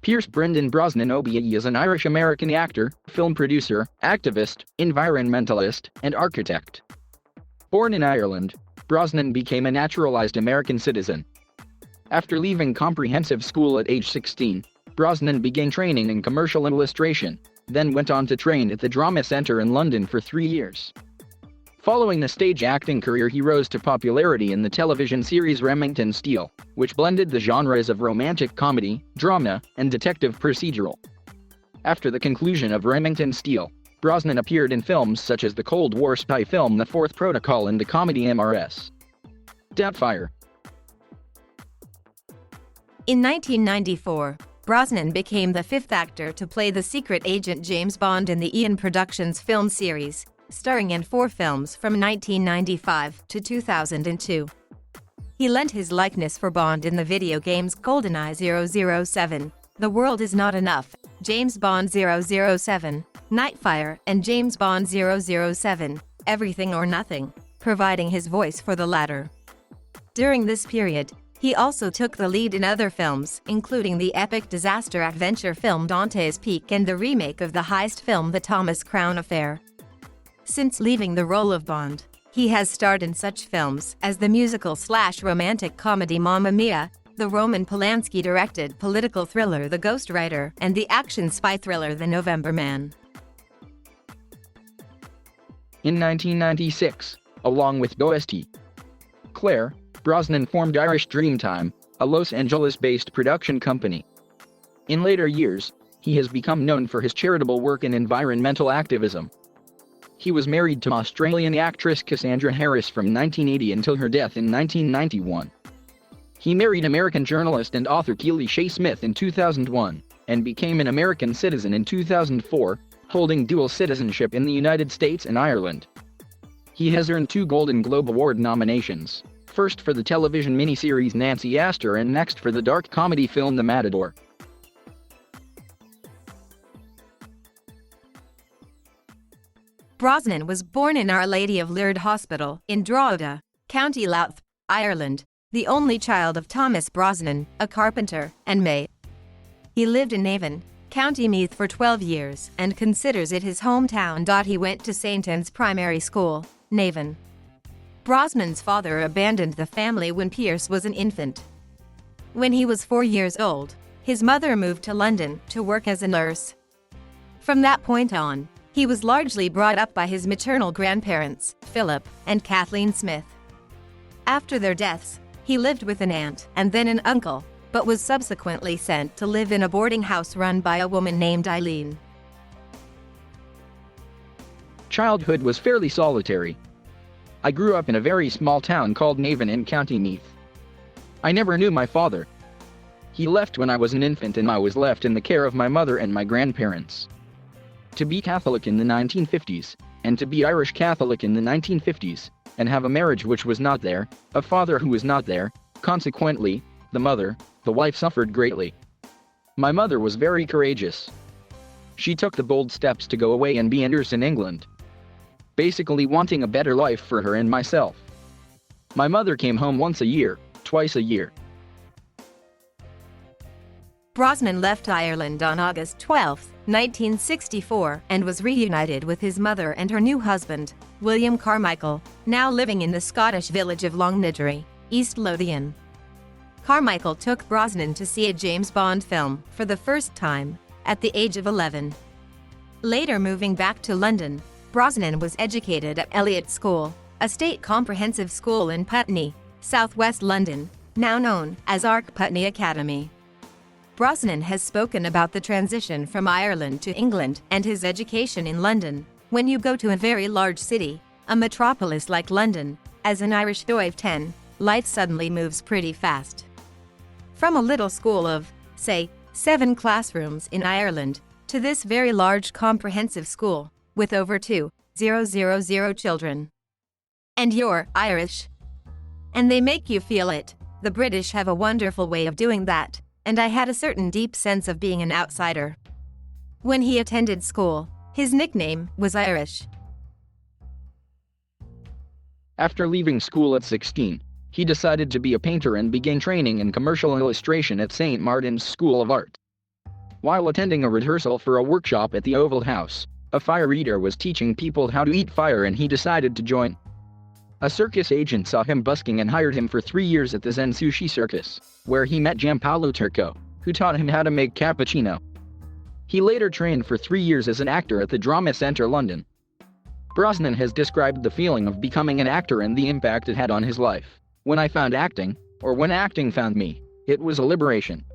Pierce Brendan Brosnan OBE is an Irish-American actor, film producer, activist, environmentalist, and architect. Born in Ireland, Brosnan became a naturalized American citizen. After leaving comprehensive school at age 16, Brosnan began training in commercial illustration, then went on to train at the Drama Centre in London for 3 years. Following a stage acting career, he rose to popularity in the television series Remington Steele, which blended the genres of romantic comedy, drama, and detective procedural. After the conclusion of Remington Steele, Brosnan appeared in films such as the Cold War spy film The Fourth Protocol and the comedy MRS. Doubtfire. In 1994, Brosnan became the fifth actor to play the secret agent James Bond in the Eon Productions film series, starring in 4 films from 1995 to 2002. He lent his likeness for Bond in the video games GoldenEye 007, The World Is Not Enough, James Bond 007, Nightfire, and James Bond 007, Everything or Nothing, providing his voice for the latter. During this period, he also took the lead in other films, including the epic disaster adventure film Dante's Peak and the remake of the heist film The Thomas Crown Affair. Since leaving the role of Bond, he has starred in such films as the musical/romantic comedy Mamma Mia, the Roman Polanski-directed political thriller The Ghostwriter, and the action spy thriller The November Man. In 1996, along with Ghosty Claire, Brosnan formed Irish Dreamtime, a Los Angeles-based production company. In later years, he has become known for his charitable work in environmental activism. He was married to Australian actress Cassandra Harris from 1980 until her death in 1991. He married American journalist and author Keely Shea Smith in 2001, and became an American citizen in 2004, holding dual citizenship in the United States and Ireland. He has earned 2 Golden Globe Award nominations, first for the television miniseries Nancy Astor and next for the dark comedy film The Matador. Brosnan was born in Our Lady of Lourdes Hospital in Drogheda, County Louth, Ireland, the only child of Thomas Brosnan, a carpenter, and May. He lived in Navan, County Meath for 12 years and considers it his hometown. He went to St. Anne's Primary School, Navan. Brosnan's father abandoned the family when Pierce was an infant. When he was 4 years old, his mother moved to London to work as a nurse. From that point on, he was largely brought up by his maternal grandparents, Philip and Kathleen Smith. After their deaths, he lived with an aunt and then an uncle, but was subsequently sent to live in a boarding house run by a woman named Eileen. Childhood was fairly solitary. I grew up in a very small town called Navan in County Meath. I never knew my father. He left when I was an infant and I was left in the care of my mother and my grandparents. To be Catholic in the 1950s, and to be Irish Catholic in the 1950s, and have a marriage which was not there, a father who was not there, consequently, the wife suffered greatly. My mother was very courageous. She took the bold steps to go away and be a nurse in England, basically wanting a better life for her and myself. My mother came home once a year, twice a year. Brosnan left Ireland on August 12, 1964, and was reunited with his mother and her new husband, William Carmichael, now living in the Scottish village of Longniddry, East Lothian. Carmichael took Brosnan to see a James Bond film for the first time, at the age of 11. Later moving back to London, Brosnan was educated at Eliot School, a state comprehensive school in Putney, southwest London, now known as Ark Putney Academy. Brosnan has spoken about the transition from Ireland to England and his education in London. When you go to a very large city, a metropolis like London, as an Irish boy of 10, life suddenly moves pretty fast. From a little school of, say, 7 classrooms in Ireland, to this very large comprehensive school, with over 2,000 children. And you're Irish. And they make you feel it. The British have a wonderful way of doing that, and I had a certain deep sense of being an outsider. When he attended school, his nickname was Irish. After leaving school at 16, he decided to be a painter and began training in commercial illustration at St. Martin's School of Art. While attending a rehearsal for a workshop at the Oval House, a fire eater was teaching people how to eat fire and he decided to join. A circus agent saw him busking and hired him for 3 years at the Zen Sushi Circus, where he met Giampaolo Turco, who taught him how to make cappuccino. He later trained for 3 years as an actor at the Drama Centre London. Brosnan has described the feeling of becoming an actor and the impact it had on his life. When I found acting, or when acting found me, it was a liberation.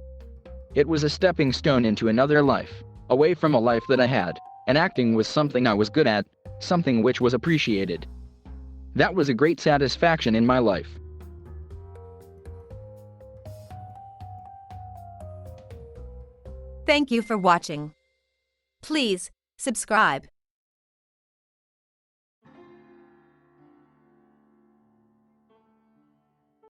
It was a stepping stone into another life, away from a life that I had, and acting was something I was good at, something which was appreciated. That was a great satisfaction in my life. Thank you for watching. Please subscribe.